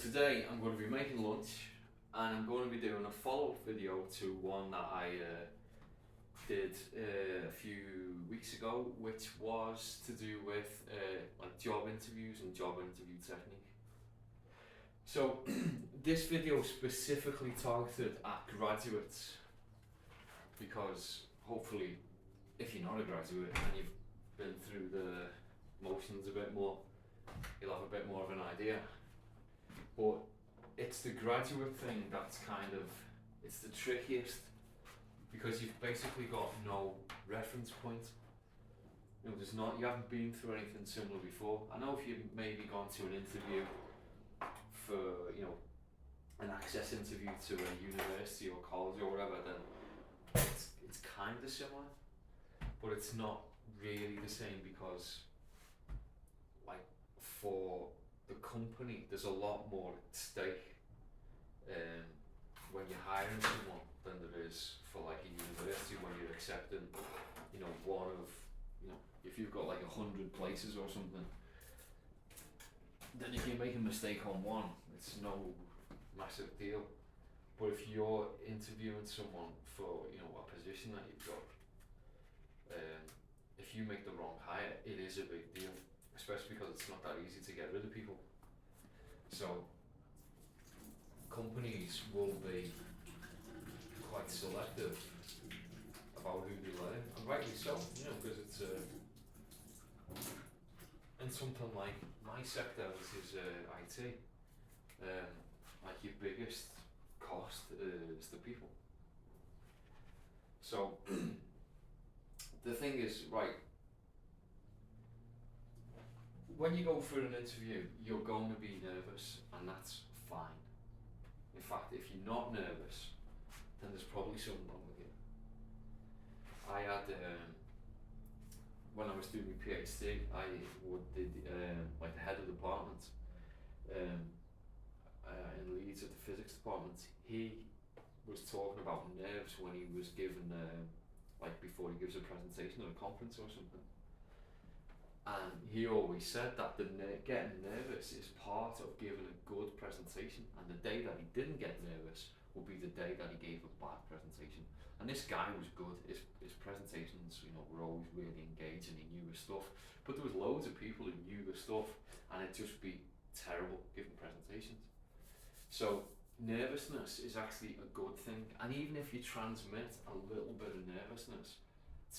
Today I'm going to be making lunch and I'm going to be doing a follow-up video to one that I did a few weeks ago, which was to do with like job interviews and job interview technique. So this video is specifically targeted at graduates because hopefully if you're not a graduate and you've been through the motions a bit more, you'll have a bit more of an idea. But it's the graduate thing that's it's the trickiest because you've basically got no reference point. You haven't been through anything similar before. I know if you've maybe gone to an interview for, an access interview to a university or college or whatever, then it's kind of similar, but it's not really the same because, like, for the company, there's a lot more at stake when you're hiring someone than there is for like a university when you're accepting, one of, if you've got like 100 places or something, then if you make a mistake on one, it's no massive deal. But if you're interviewing someone for, a position that you've got, if you make the wrong hire, it is a big deal, especially because it's not that easy to get rid of people. So companies will be quite selective about who they let in, and rightly so, because it's in something like my sector, which is IT, like your biggest cost is the people. So the thing is, right, when you go for an interview, you're going to be nervous, and that's fine. In fact, if you're not nervous, then there's probably something wrong with you. I had, when I was doing my PhD, I did like the head of the department in Leeds at the physics department. He was talking about nerves when he was given, like before he gives a presentation at a conference or something. And he always said that getting nervous is part of giving a good presentation, and the day that he didn't get nervous would be the day that he gave a bad presentation. And this guy was good. His presentations, were always really engaging. He knew his stuff, but there was loads of people who knew the stuff, and it'd just be terrible giving presentations. So nervousness is actually a good thing, and even if you transmit a little bit of nervousness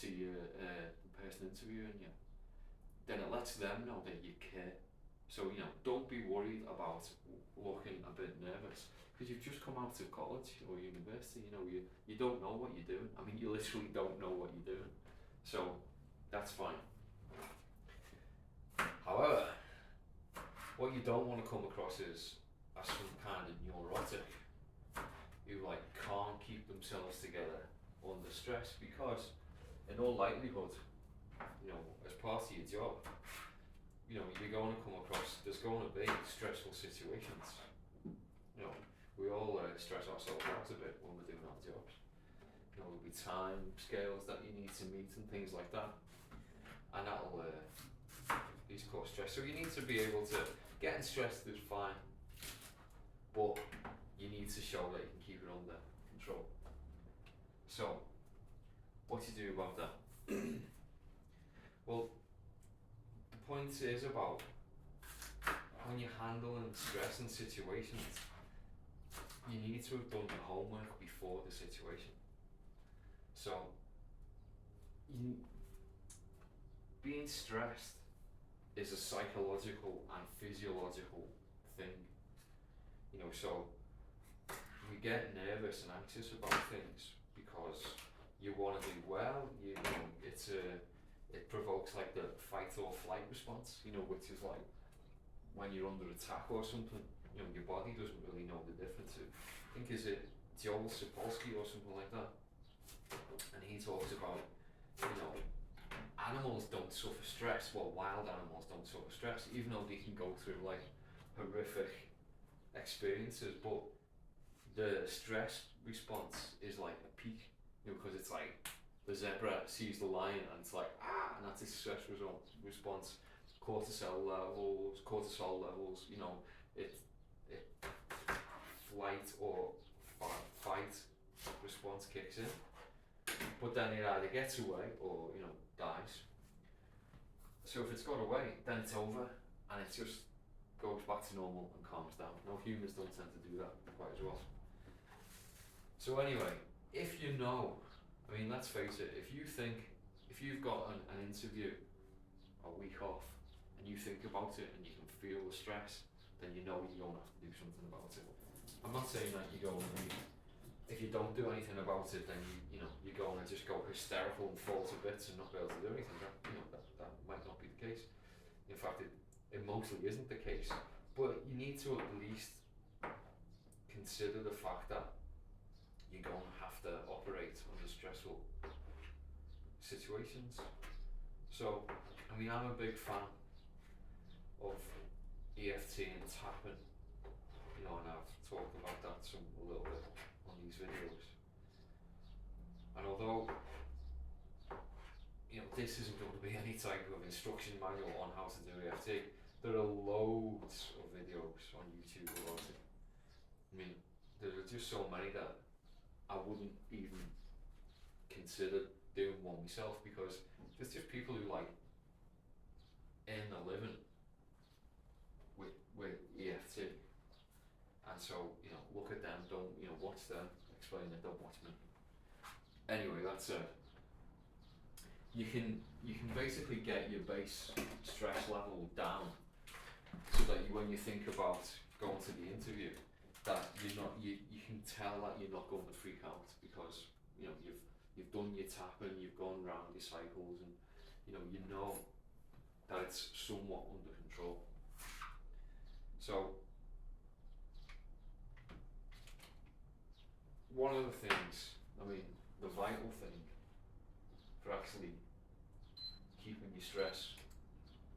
to the person interviewing you, then it lets them know that you care. So, don't be worried about looking a bit nervous because you've just come out of college or university. You don't know what you're doing. I mean, you literally don't know what you're doing. So that's fine. However, what you don't want to come across is as some kind of neurotic who can't keep themselves together under stress, because in all likelihood, as part of your job, you're going to come across, there's going to be stressful situations. We all stress ourselves out a bit when we're doing our jobs. There'll be time scales that you need to meet and things like that, and that'll these cause stress. So you need to be able to, getting stressed is fine, but you need to show that you can keep it under control. So what do you do about that? Well, the point is about when you're handling stress in situations, you need to have done the homework before the situation. So, being stressed is a psychological and physiological thing. So we get nervous and anxious about things because you want to do well. It provokes like the fight or flight response, which is like when you're under attack or something, your body doesn't really know the difference. I think is it Joel Sapolsky or something like that, and he talks about, animals don't suffer stress. Well, wild animals don't suffer stress, even though they can go through like horrific experiences, but the stress response is like a peak, because it's like the zebra sees the lion and it's like and that's its stress response. Cortisol levels, it it flight or fight response kicks in, but then it either gets away or dies. So if it's got away, then it's over, and it just goes back to normal and calms down. Now humans don't tend to do that quite as well. So anyway, if let's face it, if you've got an interview a week off, and you think about it and you can feel the stress, then you're going to have to do something about it. I'm not saying that you're going to be, if you don't do anything about it, then you're going to just go hysterical and fall to bits and not be able to do anything. That might not be the case. In fact, it mostly isn't the case. But you need to at least consider the fact that you're going to have to operate under stressful situations. So, I'm a big fan of EFT and tapping, and I've talked about that a little bit on these videos. And although, this isn't going to be any type of instruction manual on how to do EFT, there are loads of videos on YouTube about it. There are just so many that I wouldn't even consider doing one myself, because there's just people who earn a living with EFT, and so look at them, don't watch them explain it, don't watch me. Anyway, that's it. You can basically get your base stress level down, so that when you think about going to the interview, that you can tell that you're not going to freak out, because you've done your tapping, you've gone round your cycles, and you know that it's somewhat under control. So one of the things, the vital thing for actually keeping your stress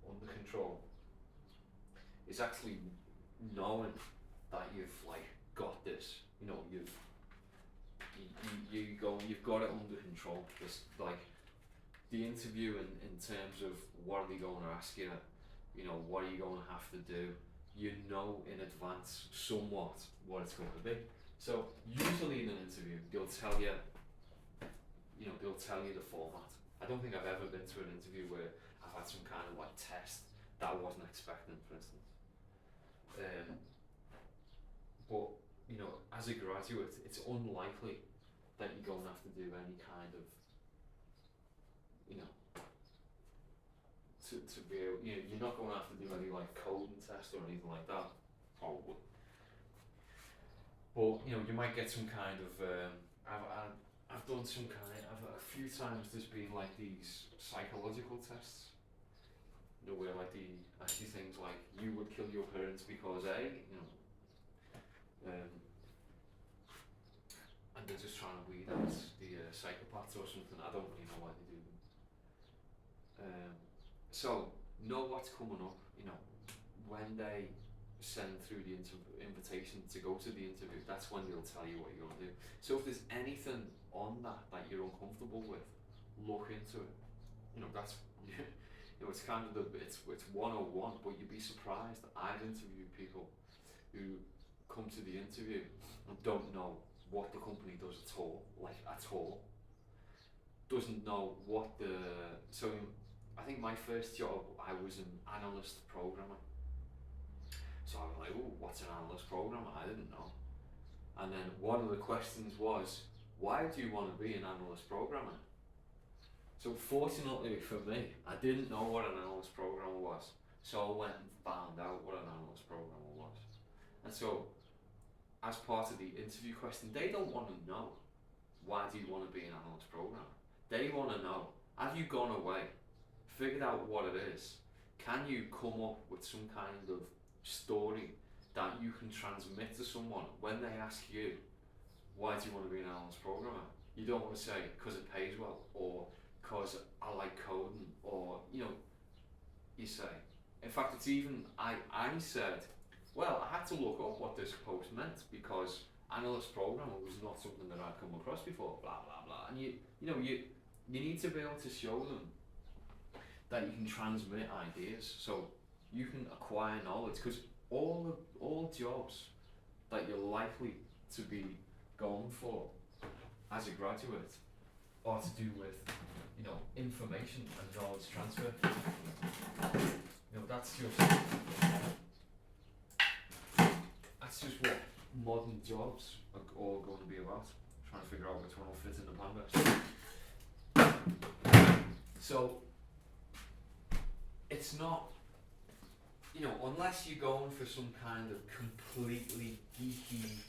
under control is actually knowing that you've got this. You've got it under control. This the interview in terms of what are they going to ask you, what are you going to have to do, in advance somewhat what it's going to be. So usually in an interview they'll tell you the format. I don't think I've ever been to an interview where I've had some kind of test that I wasn't expecting, for instance. But as a graduate, it's unlikely that you're going to have to do any kind of to be able, you're not going to have to do any coding test or anything like that, probably. But you might get some kind of I've done some kind. A few times there's been these psychological tests, where they ask you things like, you would kill your parents because and they're just trying to weed out the psychopaths or something. I don't really know why they do them. So know what's coming up. When they send through the invitation to go to the interview, that's when they'll tell you what you're going to do. So if there's anything on that you're uncomfortable with, look into it. That's it's kind of it's 101, but you'd be surprised. I've interviewed people who come to the interview and don't know what the company does at all, doesn't know what so I think my first job, I was an analyst programmer. So I was like, oh, what's an analyst programmer? I didn't know. And then one of the questions was, why do you want to be an analyst programmer? So fortunately for me, I didn't know what an analyst programmer was. So I went and found out what an analyst programmer was. And so, as part of the interview question, they don't want to know, why do you want to be an analyst programmer? They want to know, have you gone away, figured out what it is? Can you come up with some kind of story that you can transmit to someone when they ask you, why do you want to be an analyst programmer? You don't want to say, because it pays well, or because I like coding, or you say, in fact it's even, I said, well, I had to look up what this post meant, because analyst programmer was not something that I'd come across before, blah blah blah. And you need to be able to show them that you can transmit ideas, so you can acquire knowledge. Because all jobs that you're likely to be going for as a graduate are to do with, information and knowledge transfer. That's just what modern jobs are all going to be about. Trying to figure out which one will fit in the plan best. So it's not, unless you're going for some kind of completely geeky,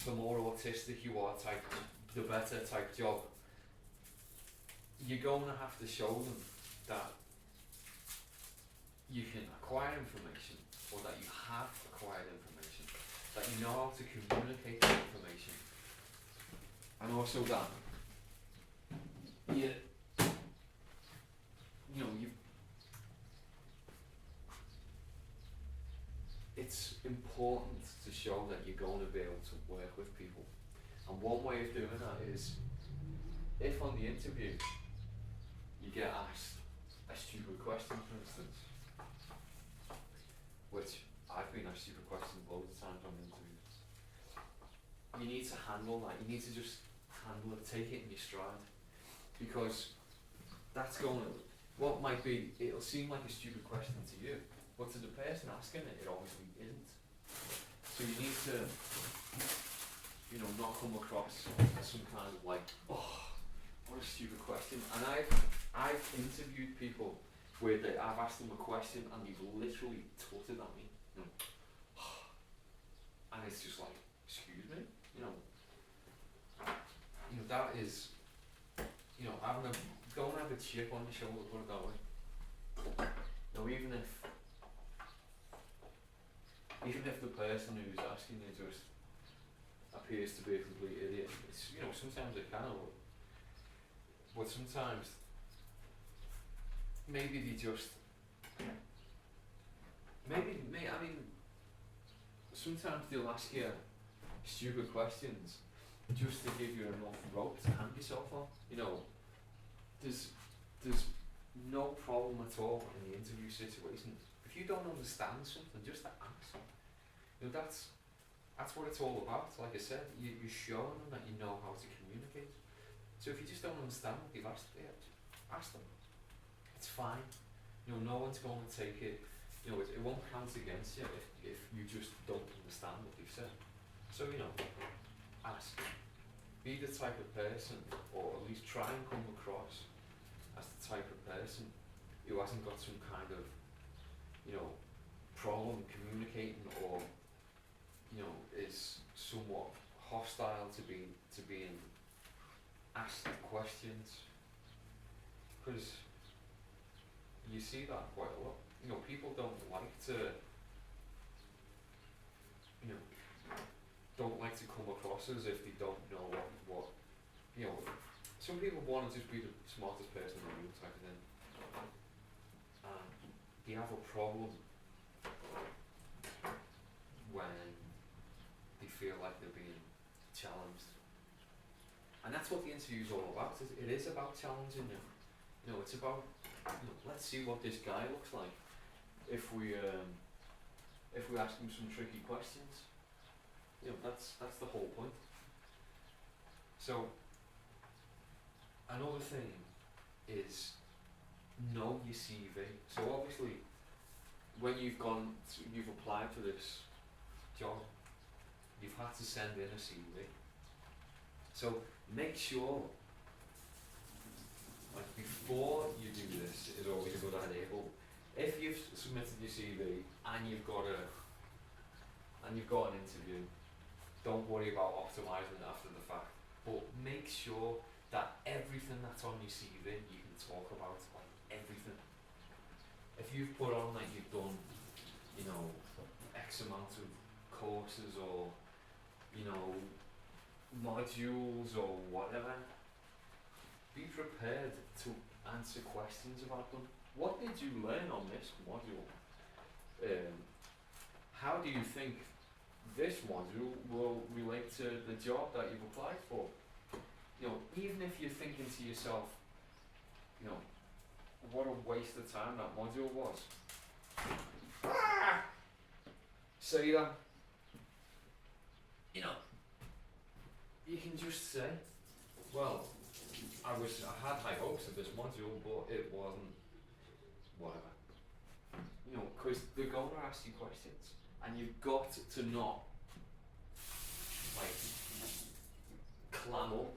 the more autistic you are type, the better type job, you're going to have to show them that you can acquire information, or that you have acquired information, that you know how to communicate that information, and also that you it's important to show that you're going to be able to work with people. And one way of doing that is, if on the interview you get asked a stupid question, for instance, which I've been asked stupid questions loads of times on interviews, you need to handle that. You need to just handle it, take it in your stride, because that's going to, what might be, it'll seem like a stupid question to you, but to the person asking it, it obviously isn't. So you need to, not come across as some kind of like, oh, what a stupid question. And I've interviewed people where I've asked them a question and they've literally tutted at me, and it's just like, excuse me, that is, don't have a chip on your shoulder, put it that way. Even if the person who's asking you just appears to be a complete idiot, it's, sometimes it can work. But sometimes, maybe they just, sometimes they'll ask you stupid questions just to give you enough rope to hang yourself on. There's no problem at all in the interview situation. If you don't understand something, just ask. That's what it's all about. Like I said, you're showing them that you know how to communicate. So if you just don't understand what they've asked, ask them. It's fine. No one's going to take it. It won't count against you if you just don't understand what they've said. So ask. Be the type of person, or at least try and come across as the type of person who hasn't got some kind of problem communicating, or is somewhat hostile to being asked questions, because you see that quite a lot. People don't like to come across as if they don't know what some people want to just be the smartest person in the room type of thing, and they have a problem when they feel like they're being challenged. And that's what the interview is all about. It is about challenging you. It's about, let's see what this guy looks like if we ask him some tricky questions. That's the whole point. So another thing is, know your CV. So obviously, when you've applied for this job, you've had to send in a CV. So make sure, like, before you do this, is always a good idea. But if you've submitted your CV and you've got an interview, don't worry about optimising it after the fact. But make sure that everything that's on your CV you can talk about, like everything. If you've put on that you've done, X amount of courses, or modules, or whatever, be prepared to answer questions about them. What did you learn on this module? How do you think this module will relate to the job that you've applied for? Even if you're thinking to yourself, what a waste of time that module was, say that, you know, you can just say, well, I had high hopes of this module, but it wasn't, whatever. You know, because they're going to ask you questions, and you've got to not, like, clam up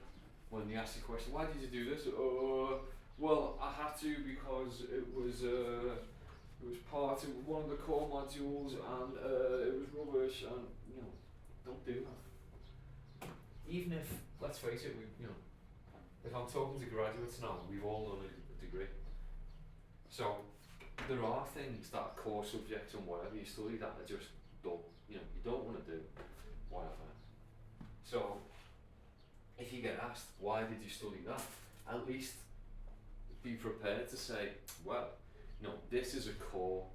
when they ask you a question. Why did you do this? Well, I had to because it was part of one of the core modules, and it was rubbish, and, you know, don't do that. Even if, let's face it, if I'm talking to graduates now, we've all done a degree. So there are things that are core subjects and whatever you study that are just dull. You know, you don't want to do whatever. So if you get asked, why did you study that? At least be prepared to say, well, this is a core,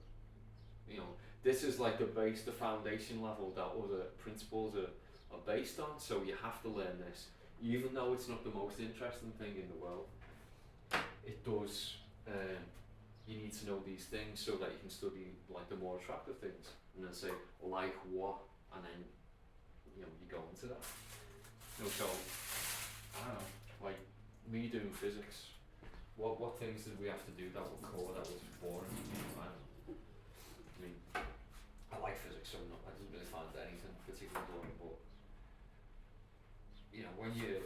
this is like the base, the foundation level that other principles are based on, so you have to learn this. Even though it's not the most interesting thing in the world, it does, you need to know these things so that you can study like the more attractive things, and then say, like what, and then, you go into that. So, I don't know, like me doing physics, what things did we have to do that were core, that was boring? I mean, I like physics, so I didn't really find anything particularly boring, but when you've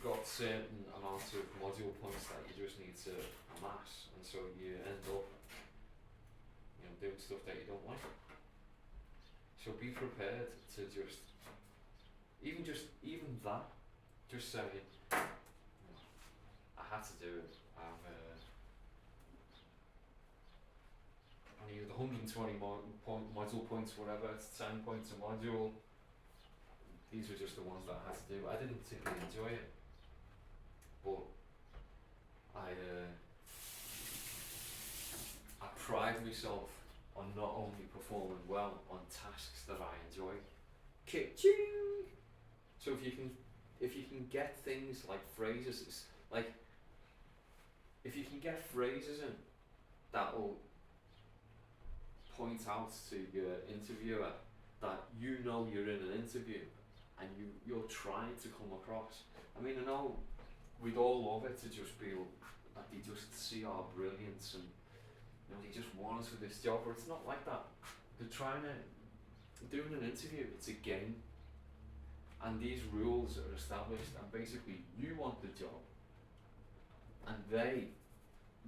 got certain amounts of module points that you just need to amass, and so you end up doing stuff that you don't like. So be prepared to just say, I had to do it. I needed 120 module points, whatever, it's 10 points a module. These were just the ones that I had to do. I didn't particularly enjoy it, but I pride myself on not only performing well on tasks that I enjoy. Ka-ching! So if you can get things like phrases, like if you can get phrases in that will point out to your interviewer that you're in an interview and you're trying to come across. I mean, I know we'd all love it to just be that they just see our brilliance and they just want us for this job, but it's not like that. Doing an interview, it's a game, and these rules are established, and basically you want the job and they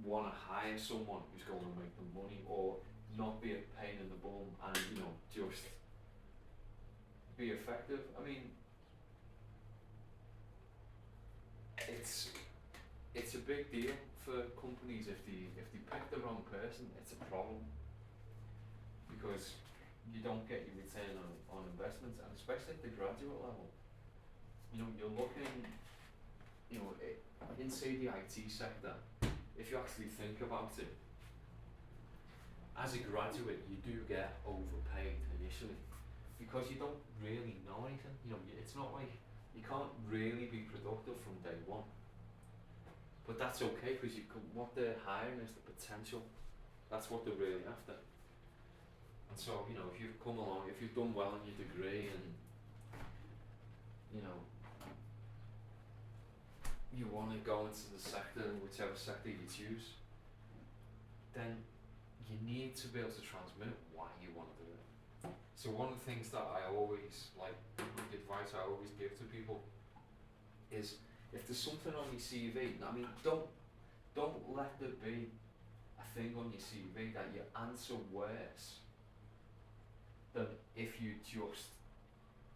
want to hire someone who's going to make them money or not be a pain in the bum and just be effective. I mean, it's a big deal for companies if they pick the wrong person. It's a problem because you don't get your return on investments, and especially at the graduate level. You're looking, in say the IT sector, if you actually think about it, as a graduate you do get overpaid initially because you don't really know anything. It's not like you can't really be productive from day one. But that's okay because what they're hiring is the potential. That's what they're really after. And so, if you've come along, if you've done well in your degree and, you want to go into the sector, whichever sector you choose, then you need to be able to transmit why you want to do it. So one of the things that I always, the advice I always give to people is, if there's something on your CV, I mean, don't let there be a thing on your CV that you answer worse than if you just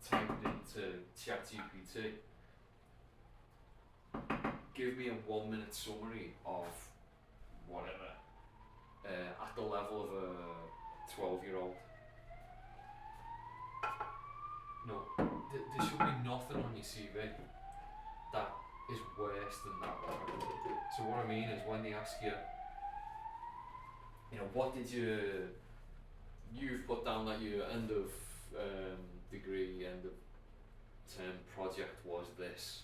typed into ChatGPT, give me a 1 minute summary of whatever at the level of a 12-year-old. No, there should be nothing on your CV that is worse than that. So what I mean is, when they ask you, what did you've put down that your end of degree, end of term project was this.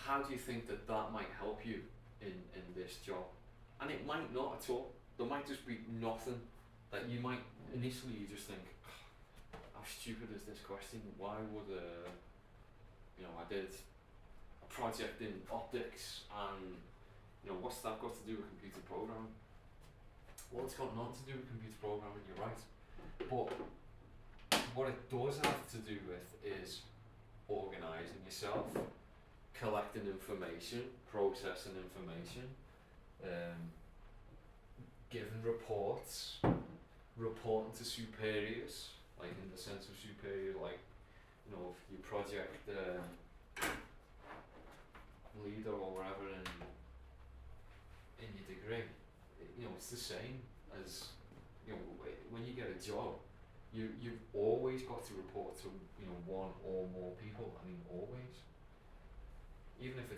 How do you think that might help you in this job, and it might not at all. There might just be nothing. That you might initially you just think, how stupid is this question? Why would I did a project in optics, and what's that got to do with computer programming? Well, it's got nothing to do with computer programming. You're right, but what it does have to do with is organising yourself, collecting information, processing information, giving reports, reporting to superiors, like in the sense of superior, like if your project leader or whatever in your degree, it's the same as when you get a job. You've always got to report to one or more people. I mean, always. Even if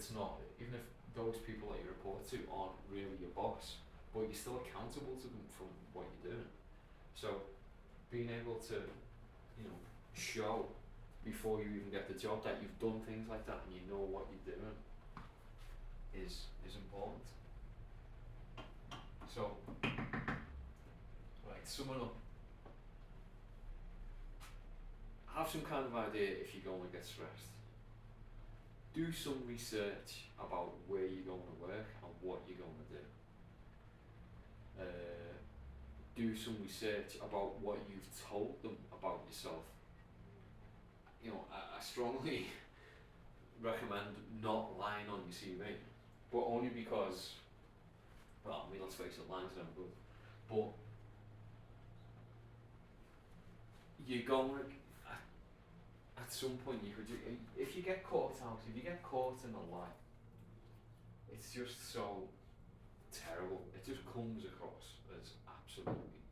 those people that you report to aren't really your boss, but you're still accountable to them for what you're doing. So being able to show before you even get the job that you've done things like that and you know what you're doing is important. So, right, summing up. Have some kind of idea if you're going to get stressed. Do some research about where you're going to work and what you're going to do. Do some research about what you've told them about yourself. I strongly recommend not lying on your CV, but only because, let's face it, lying's never good. But you're going to, at some point if you get caught in a lie, it's just so terrible. It just comes across as absolutely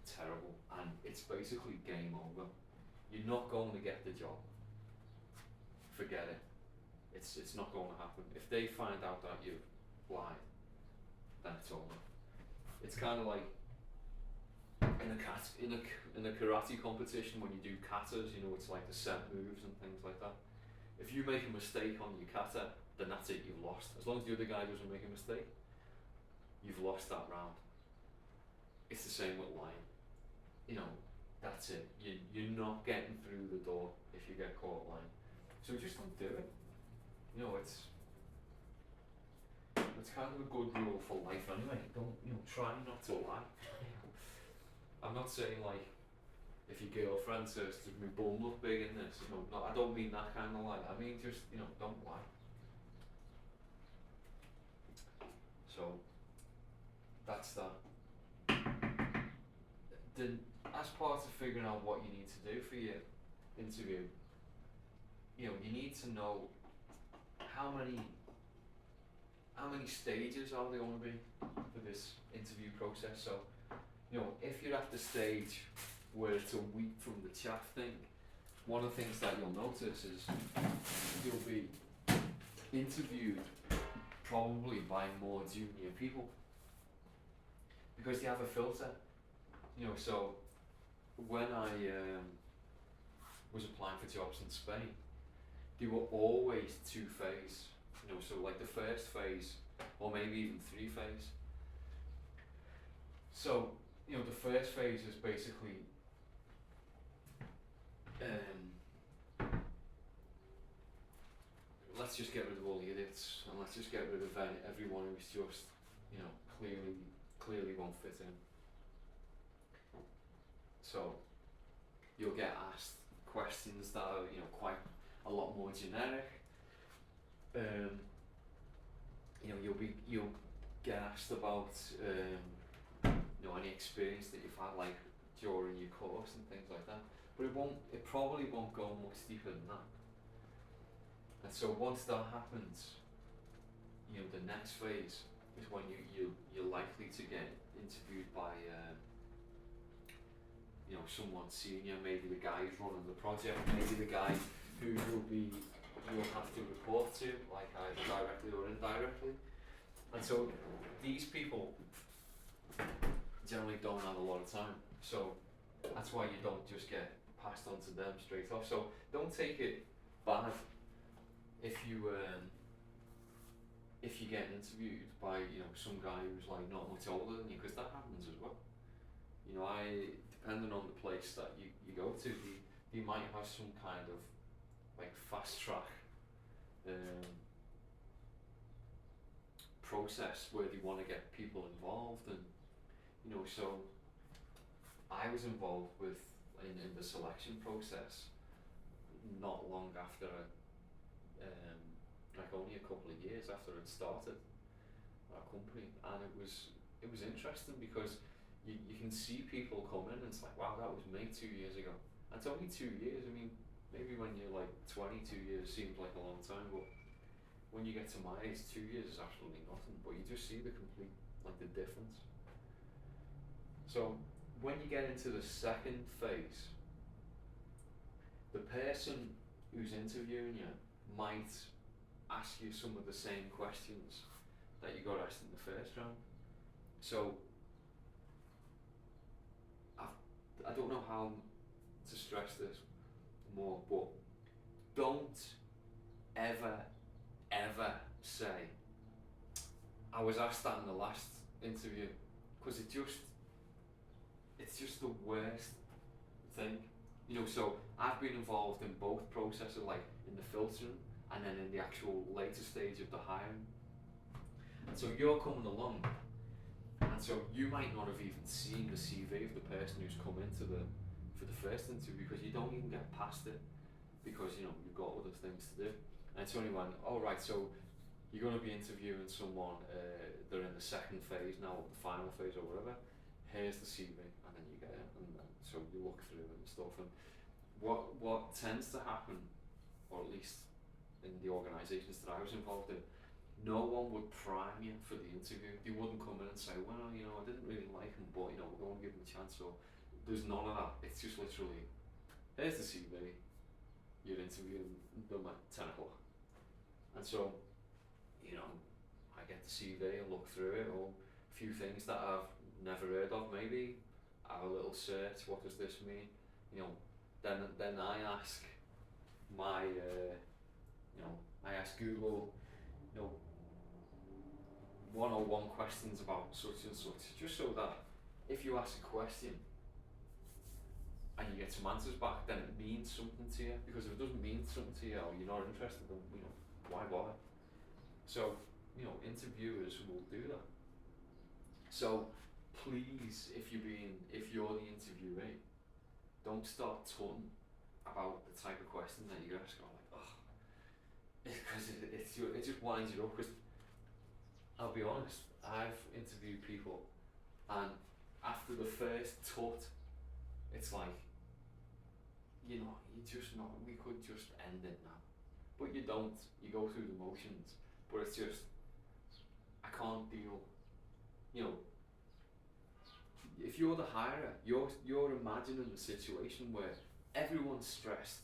terrible, and it's basically game over. You're not going to get the job. Forget it. It's not going to happen. If they find out that you've lied, then it's over. It's kind of like in a karate competition when you do katas. It's like the set moves and things like that. If you make a mistake on your kata, then that's it. You've lost. As long as the other guy doesn't make a mistake, you've lost that round. It's the same with lying. That's it. You're not getting through the door if you get caught lying. So just don't do it. It's kind of a good rule for life anyway. Don't try not to lie. I'm not saying like if your girlfriend says, "Does my bum look big in this?" I don't mean that kind of lie. I mean just don't lie. So that's that. Then, as part of figuring out what you need to do for your interview, you need to know how many stages are there going to be for this interview process. So, if you're at the stage where it's a week from the chat thing, one of the things that you'll notice is you'll be interviewed probably by more junior people because they have a filter. So when I was applying for jobs in Spain, they were always 2-phase. So like the first phase, or maybe even 3-phase. So the first phase is basically let's just get rid of all the idiots, and let's just get rid of everyone who's just clearly won't fit in. So you'll get asked questions that are quite a lot more generic. You'll get asked about any experience that you've had like during your course and things like that. But it probably won't go much deeper than that. And so once that happens, the next phase is when you're likely to get interviewed by someone senior, maybe the guy who's running the project, maybe the guy who you'll have to report to, like either directly or indirectly. And so these people generally don't have a lot of time, so that's why you don't just get passed on to them straight off. So don't take it bad if you get interviewed by some guy who's like not much older than you, because that happens as well. Depending on the place that you go to, you might have some kind of like fast track um, process where they want to get people involved, and so I was involved in the selection process not long after like only a couple of years after I'd started our company, and it was interesting because you can see people come in and it's like, wow, that was me 2 years ago. And it's only 2 years. I mean, maybe when you're like 22 years seems like a long time, but when you get to my age, 2 years is absolutely nothing. But you just see the complete, like, the difference. So when you get into the second phase, the person who's interviewing you might ask you some of the same questions that you got asked in the first round. So I don't know how to stress this more, but don't ever say, I was asked that in the last interview, because it's just the worst thing. So I've been involved in both processes, like in the filtering and then in the actual later stage of the hiring. And so you're coming along, and so you might not have even seen the CV of the person who's come into for the first interview, because you don't even get past it, because you've got other things to do. And it's only when, oh right, so you're going to be interviewing someone, they're in the second phase now, the final phase or whatever, here's the CV, and then you get it, and then, so you look through it and stuff. And what tends to happen, or at least in the organisations that I was involved in, no one would prime you for the interview. They wouldn't come in and say, well, I didn't really like him, but we're going to give him a chance. So there's none of that. It's just literally, here's the CV, you're interviewing them at 10 o'clock. And so, I get the CV and look through it, or a few things that I've never heard of, maybe have a little search, what does this mean? Then I ask my, I ask Google, 101 questions about such and such, just so that if you ask a question and you get some answers back, then it means something to you. Because if it doesn't mean something to you, or you're not interested, then why bother? So interviewers will do that. So please, if you're the interviewee, don't start talking about the type of question that you ask. Because it just winds you up. Because I'll be honest, I've interviewed people, and after the first tut, it's like, you just know, we could just end it now. But you don't. You go through the motions. But it's just, I can't deal. If you're the hirer, you're imagining a situation where everyone's stressed,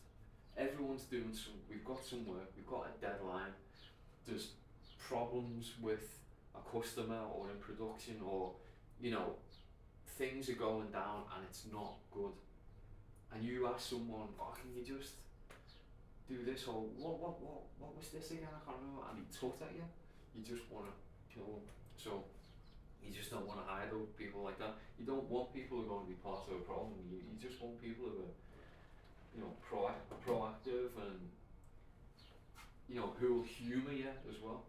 everyone's doing we've got some work, we've got a deadline, there's problems with a customer or in production, or things are going down and it's not good. And you ask someone, can you just do this, or what was this again? I can't remember. And he tut at you. You just want to kill them. So you just don't want to hire those people like that. You don't want people who are going to be part of a problem. You just want people who are, proactive, and who will humour you as well.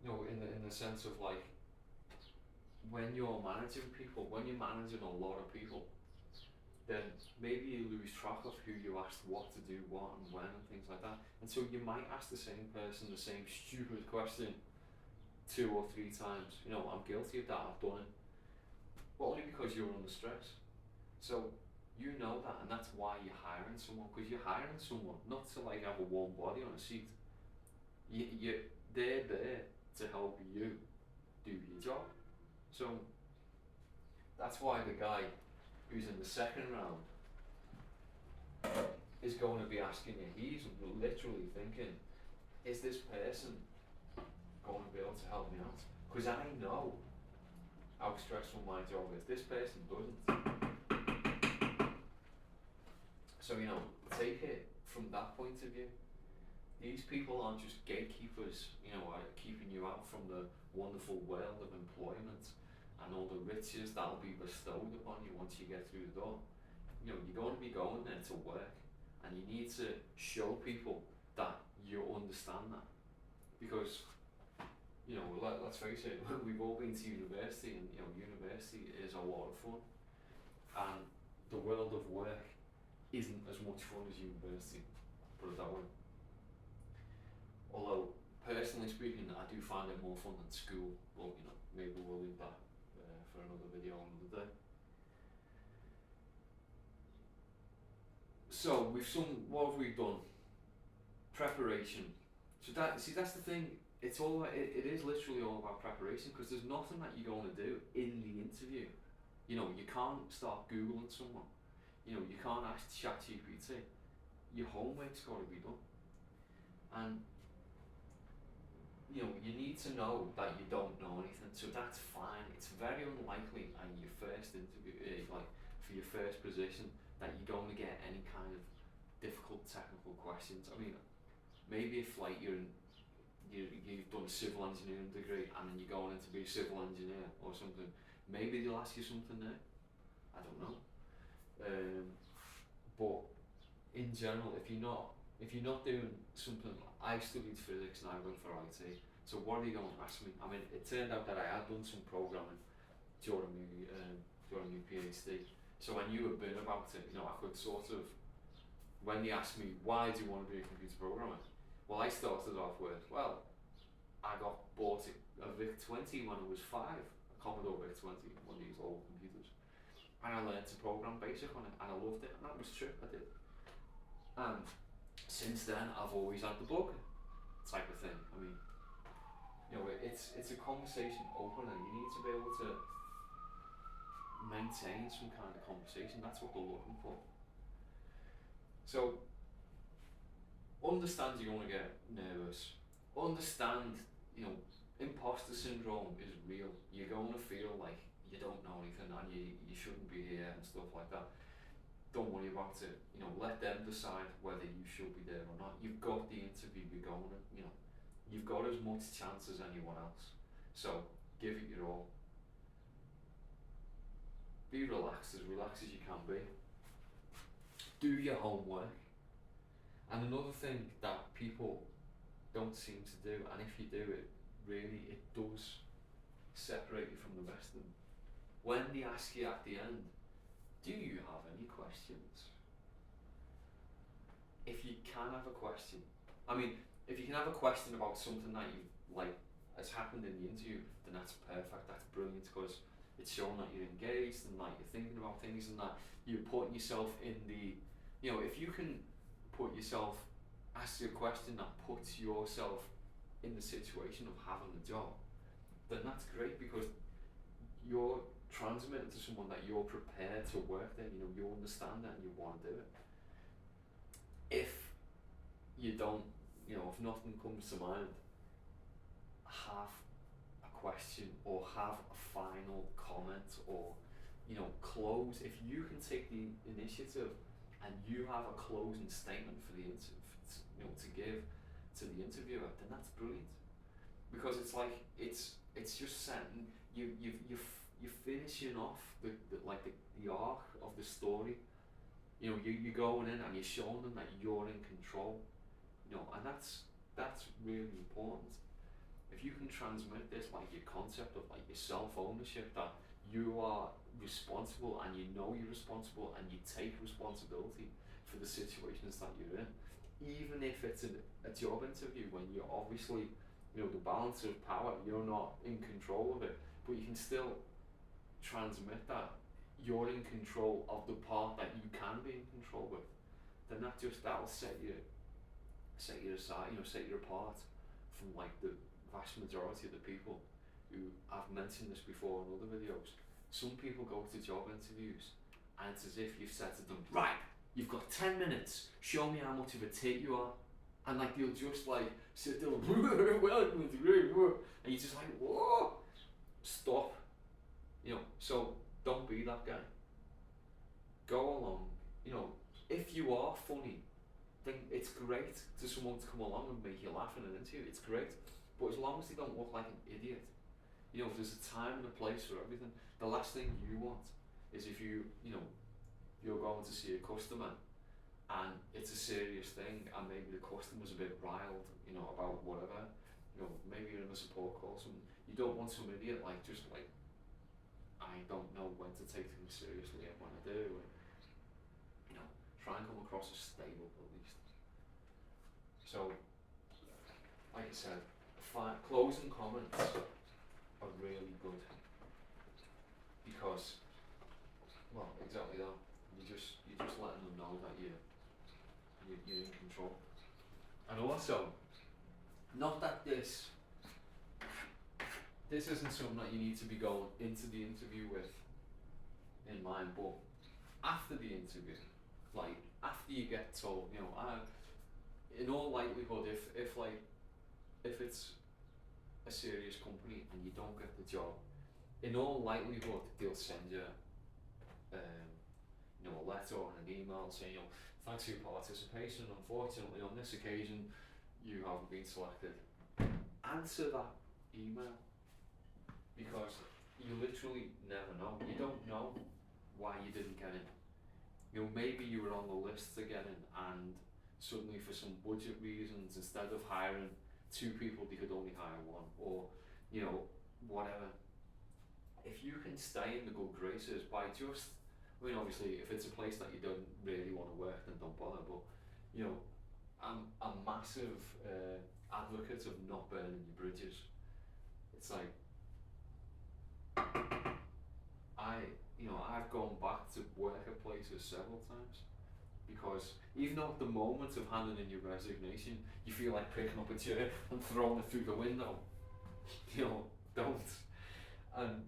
In the sense of, like, when you're managing people, when you're managing a lot of people, then maybe you lose track of who you asked what to do, what and when, and things like that. And so you might ask the same person the same stupid question 2 or 3 times. I'm guilty of that, I've done it. But only because you're under stress. So you know that, and that's why you're hiring someone, because you're hiring someone not to, like, have a warm body on a seat. They're there to help you do your job. So that's why the guy who's in the second round is going to be asking you, he's literally thinking, is this person going to be able to help me out? Because I know how stressful my job is. This person doesn't. So take it from that point of view. these people aren't just gatekeepers, keeping you out from the wonderful world of employment and all the riches that'll be bestowed upon you once you get through the door. You're going to be going there to work, and you need to show people that you understand that. Because, let's face it, we've all been to university, and university is a lot of fun, and the world of work isn't as much fun as university, put it that way. Although, personally speaking, I do find it more fun than school, but maybe we'll leave that for another video another day. So what have we done? Preparation. So that's the thing. It's all about, it is literally all about preparation, because there's nothing that you're going to do in the interview. You can't start Googling someone. You can't ask ChatGPT. Your homework's got to be done. And you need to know that you don't know anything, so that's fine. It's very unlikely in your first interview, like for your first position, that you're going to get any kind of difficult technical questions. I mean, maybe if like you've done a civil engineering degree and then you're going in to be a civil engineer or something, maybe they'll ask you something there. I don't know. But in general, if you're not doing something, I studied physics and I went for IT. So what are you going to ask me? I mean, it turned out that I had done some programming during my PhD. So I knew a bit about it. I could sort of, when they asked me, why do you want to be a computer programmer? Well, I started off with, I got bought a VIC-20 when I was 5, a Commodore VIC-20, one of these old computers. And I learned to program BASIC on it, and I loved it, and that was true, I did. And since then, I've always had the bug type of thing. I mean, it's a conversation opener. You need to be able to maintain some kind of conversation. That's what they're looking for. So, understand you're going to get nervous. Understand, imposter syndrome is real. You're going to feel like you don't know anything and you shouldn't be here and stuff like that. Don't worry about it. Let them decide whether you should be there or not. You've got the interview, you're going in, you've got as much chance as anyone else. So give it your all. Be relaxed as you can be. Do your homework. And another thing that people don't seem to do, and if you do it, really it does separate you from the rest of them. When they ask you at the end, do you have any questions? If you can have a question, I mean, if you can have a question about something that you like has happened in the interview, then that's perfect, that's brilliant, because it's showing that you're engaged and that you're thinking about things and that you're putting yourself in the, if you can ask you a question that puts yourself in the situation of having the job, then that's great, because you're transmitting to someone that you're prepared to work there, you understand that and you want to do it. If you don't, if nothing comes to mind, have a question or have a final comment or, close. If you can take the initiative and you have a closing statement for the to give to the interviewer, then that's brilliant, because it's like it's just setting you're finishing off the arc of the story. You're going in and you're showing them that you're in control, and that's really important. If you can transmit this, like your concept of like your self-ownership, that you are responsible and you're responsible and you take responsibility for the situations that you're in, even if it's a job interview when you're obviously, the balance of power, you're not in control of it, but you can still transmit that you're in control of the part that you can be in control with, then that'll set you aside, set you apart from like the vast majority of the people who, I've mentioned this before in other videos, some people go to job interviews and it's as if you've said to them, right, you've got 10 minutes, show me how much of a tit you are, and like they'll just like sit there and welcome to great work, and you're just like, whoa, stop. So don't be that guy. Go along. If you are funny, then it's great to someone to come along and make you laugh in an interview. It's great, but as long as they don't look like an idiot, you know, there's a time and a place for everything. The last thing you want is if you're going to see a customer and it's a serious thing and maybe the customer's a bit riled, about whatever, maybe you're in a support call, you don't want some idiot like just like, I don't know when to take things seriously and when I do, and try and come across as stable at least. So, like I said, closing comments are really good because, well, exactly that. You're just letting them know that you're in control. And also, not that this isn't something that you need to be going into the interview with in mind, but after the interview, like after you get told, in all likelihood, if it's a serious company and you don't get the job, in all likelihood they'll send you a letter or an email saying, thanks for your participation. Unfortunately, on this occasion, you haven't been selected. Answer that email, because you literally never know. You don't know why you didn't get in. Maybe you were on the list to get in, and suddenly for some budget reasons, instead of hiring 2 people, they could only hire 1, or whatever. If you can stay in the good graces by just, obviously, if it's a place that you don't really want to work, then don't bother. But I'm a massive advocate of not burning your bridges. It's like I've gone back to work at places several times because even though at the moment of handing in your resignation, you feel like picking up a chair and throwing it through the window, don't. And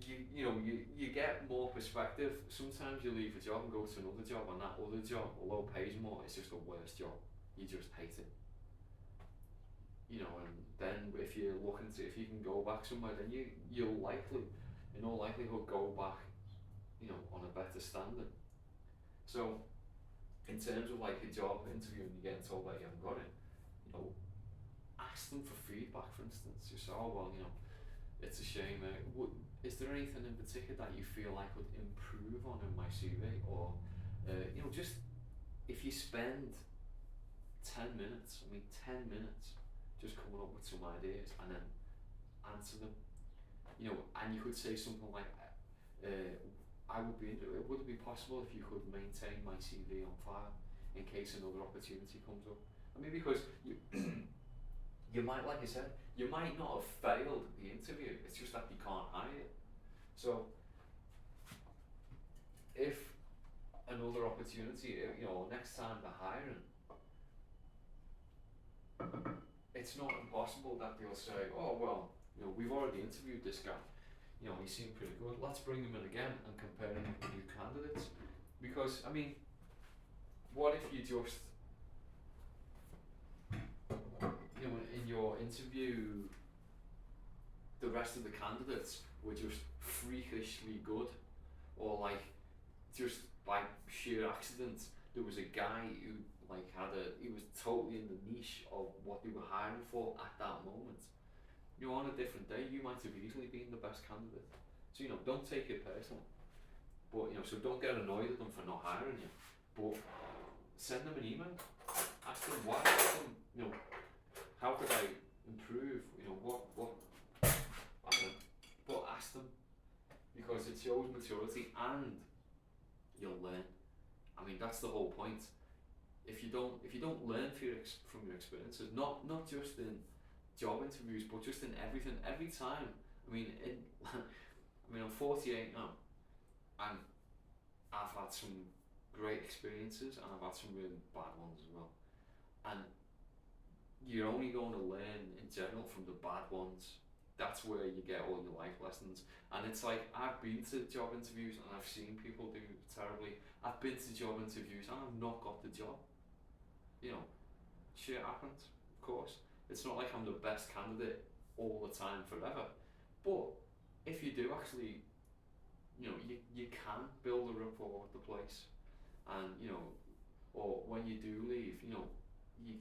you get more perspective. Sometimes you leave a job and go to another job, and that other job, although it pays more, it's just a worse job. You just hate it. And then if you can go back somewhere, then you'll likely, in all likelihood, go back, on a better standard. So, in terms of like a job interview and you're getting told that you haven't got it, ask them for feedback. For instance, you say, oh well, it's a shame. Is there anything in particular that you feel like would improve on in my CV, or just if you spend 10 minutes, 10 minutes, just coming up with some ideas and then answer them, and you could say something like, would it be possible if you could maintain my CV on file in case another opportunity comes up? Because you might, like I said, you might not have failed the interview, it's just that you can't hire you. So, if another opportunity, next time they're hiring, it's not impossible that they'll say, oh well, we've already interviewed this guy, he seemed pretty good, let's bring him in again and compare him with new candidates. Because, what if you just, in your interview, the rest of the candidates were just freakishly good, or like just by sheer accident there was a guy who he was totally in the niche of what they were hiring for at that moment. On a different day you might have easily been the best candidate. So don't take it personally, but so don't get annoyed at them for not hiring you, but send them an email, ask them why, how could I improve, what I don't know, but ask them, because it shows maturity and you'll learn. That's the whole point. If you don't learn from your experiences, not just in job interviews, but just in everything, every time. I'm 48 now, and I've had some great experiences and I've had some really bad ones as well. And you're only going to learn in general from the bad ones. That's where you get all your life lessons. And it's like, I've been to job interviews and I've seen people do terribly. I've been to job interviews and I've not got the job. Shit happens, of course. It's not like I'm the best candidate all the time forever. But if you do actually, you can build a rapport with the place, and or when you do leave, you know, you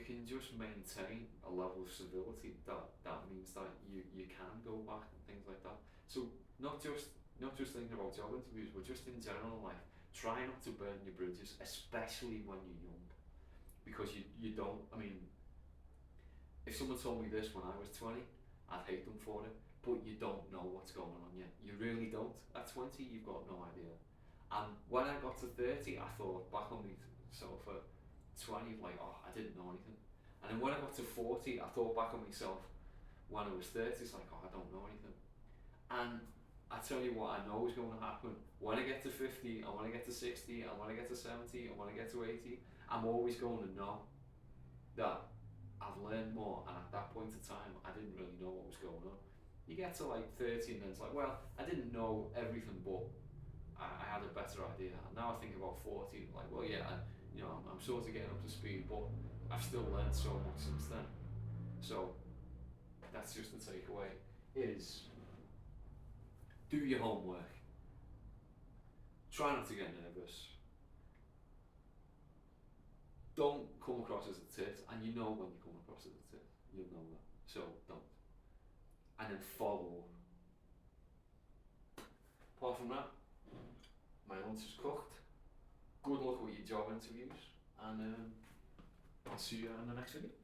can just maintain a level of civility that means that you can go back and things like that. So not just thinking about job interviews, but just in general, like try not to burn your bridges, especially when you're young, because you don't. I mean, if someone told me this when I was 20, I'd hate them for it. But you don't know what's going on yet. You really don't. At 20, you've got no idea. And when I got to 30, I thought back on myself at 20, like, oh, I didn't know anything. And then when I got to 40, I thought back on myself when I was 30, it's like, oh, I don't know anything. And I tell you what I know is going to happen. When I get to 50, and when I get to 60, and when I get to 70, and when I get to 80, I'm always going to know that I've learned more, and at that point in time, I didn't really know what was going on. You get to like 30, and then it's like, well, I didn't know everything, but I had a better idea. And now I think about 40, like, well, yeah, I'm sort of getting up to speed, but I've still learned so much since then. So that's just the takeaway: is do your homework. Try not to get nervous. Don't come across as a tit, and you know when you come across as a tit. You'll know that. So don't. And then follow up. Apart from that, my lunch is cooked. Good luck with your job interviews, and I'll see you in the next video.